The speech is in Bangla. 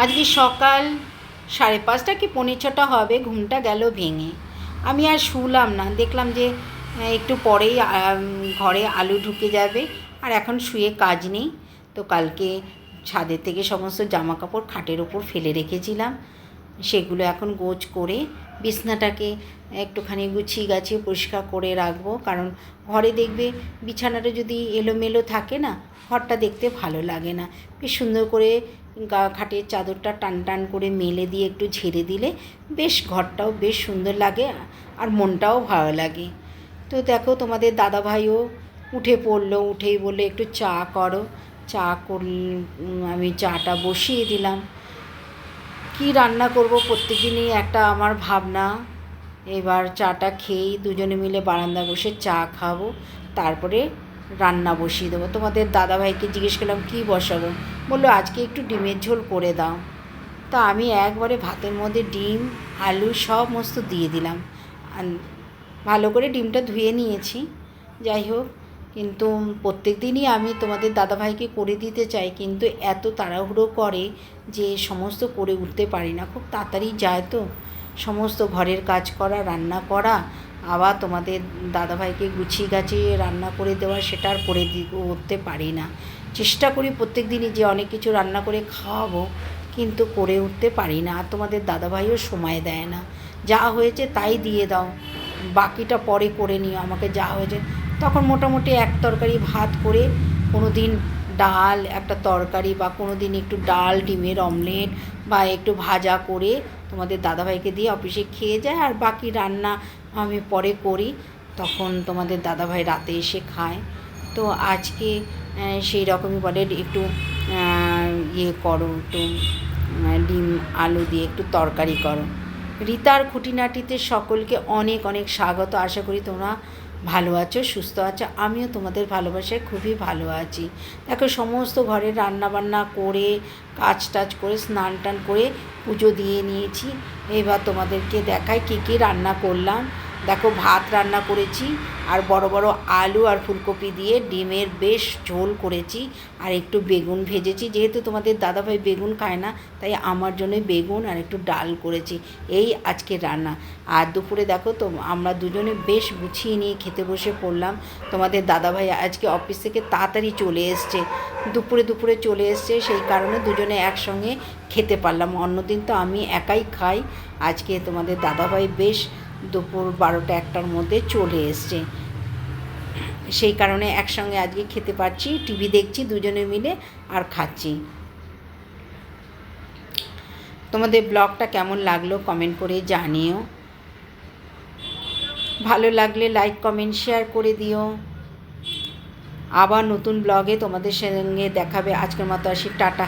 আজকে সকাল 5:30 কি 5:45 হবে, ঘুমটা গেল ভেঙে। আমি আর শুলাম না, দেখলাম যে একটু পরেই ঘরে আলু ঢুকে যাবে, আর এখন শুয়ে কাজ নেই। তো কালকে ছাদের থেকে সমস্ত জামাকাপড় খাটের ওপর ফেলে রেখেছিলাম, সেগুলো এখন গোছ করে বিছনাটাকে একটুখানি গুছিয়ে গাছিয়ে পরিষ্কার করে রাখবো। কারণ ঘরে দেখবে বিছানাটা যদি এলোমেলো থাকে না, ঘরটা দেখতে ভালো লাগে না। বেশ সুন্দর করে খাটের চাদরটা টান টান করে মেলে দিয়ে একটু ঝেড়ে দিলে বেশ ঘরটাও বেশ সুন্দর লাগে, আর মনটাও ভালো লাগে। তো দেখো, তোমাদের দাদাভাইও উঠে পড়লো, উঠেই বললো একটু চা করো। চা আমি চাটা বসিয়ে দিলাম। কি রান্না করব প্রত্যেকদিনই একটা আমার ভাবনা। এবার চাটা খেয়েই দুজনে মিলে বারান্দায় বসে চা খাবো, তারপরে রান্না বসিয়ে দেবো। তোমাদের দাদাভাইকে জিজ্ঞেস করলাম কী বসাবো, বললো আজকে একটু ডিমের ঝোল করে দাও। তা আমি একবারে ভাতের মধ্যে ডিম আলু সমস্ত দিয়ে দিলাম। ভালো করে ডিমটা ধুয়ে নিয়েছি। যাই হোক, কিন্তু প্রত্যেক দিনই আমি তোমাদের দাদাভাইকে করে দিতে চাই, কিন্তু এত তাড়াহুড়ো করে যে সমস্ত করে উঠতে পারি না। খুব তাড়াতাড়ি যায় তো সমস্ত ঘরের কাজ করা, রান্না করা, আবার তোমাদের দাদাভাইকে গুছিয়ে গাছিয়ে রান্না করে দেওয়া, সেটা আর করে উঠতে পারি না। চেষ্টা করি প্রত্যেক দিনই যে অনেক কিছু রান্না করে খাওয়াবো, কিন্তু করে উঠতে পারি না। আর তোমাদের দাদাভাইও সময় দেয় না, যা হয়েছে তাই দিয়ে দাও, বাকিটা পরে করে নিও, আমাকে যা হয়েছে। তখন মোটামুটি এক তরকারি ভাত করে, কোনো দিন ডাল একটা তরকারি, বা কোনো দিন একটু ডাল ডিমের অমলেট বা একটু ভাজা করে তোমাদের দাদাভাইকে দিয়ে অফিসে খেয়ে যায়, আর বাকি রান্না আমি পরে করি, তখন তোমাদের দাদাভাই রাতে এসে খায়। তো আজকে সেই রকমই বলে একটু করো, একটু ডিম আলু দিয়ে একটু তরকারি করো। রিতার খুঁটিনাটিতে সকলকে অনেক অনেক স্বাগত। আশা করি তোমরা ভালো আছো, সুস্থ আছো। আমিও তোমাদের ভালোবাসায় খুবই ভালো আছি। দেখো, সমস্ত ঘরের রান্নাবান্না করে কাজ টাজ করে স্নান টান করে পুজো দিয়ে নিয়েছি। এবার তোমাদেরকে দেখাই কী কী রান্না করলাম। দেখো, ভাত রান্না করেছি, আর বড় বড় আলু আর ফুলকপি দিয়ে ডিমের বেশ ঝোল করেছি, আর একটু বেগুন ভেজেছি। যেহেতু তোমাদের দাদাভাই বেগুন খায় না, তাই আমার জন্য বেগুন আর একটু ডাল করেছি। এই আজকে রান্না। আর দুপুরে দেখো তো আমরা দুজনে বেশ গুছিয়ে নিয়ে খেতে বসে পড়লাম। তোমাদের দাদাভাই আজকে অফিস থেকে তাড়াতাড়ি চলে এসছে, দুপুরে চলে এসছে, সেই কারণে দুজনে একসঙ্গে খেতে পারলাম। অন্যদিন তো আমি একাই খাই, আজকে তোমাদের দাদাভাই বেশ দুপুর 12টা-1টার মধ্যে চলে এসছে, সেই কারণে একসঙ্গে আজকে খেতে পারছি। টিভি দেখছি দুজনে মিলে আর খাচ্ছি। তোমাদের ব্লগটা কেমন লাগলো কমেন্ট করে জানিও। ভালো লাগলে লাইক কমেন্ট শেয়ার করে দিও। আবার নতুন ব্লগে তোমাদের সঙ্গে দেখাবে। আজকের মতো আসি, টাটা।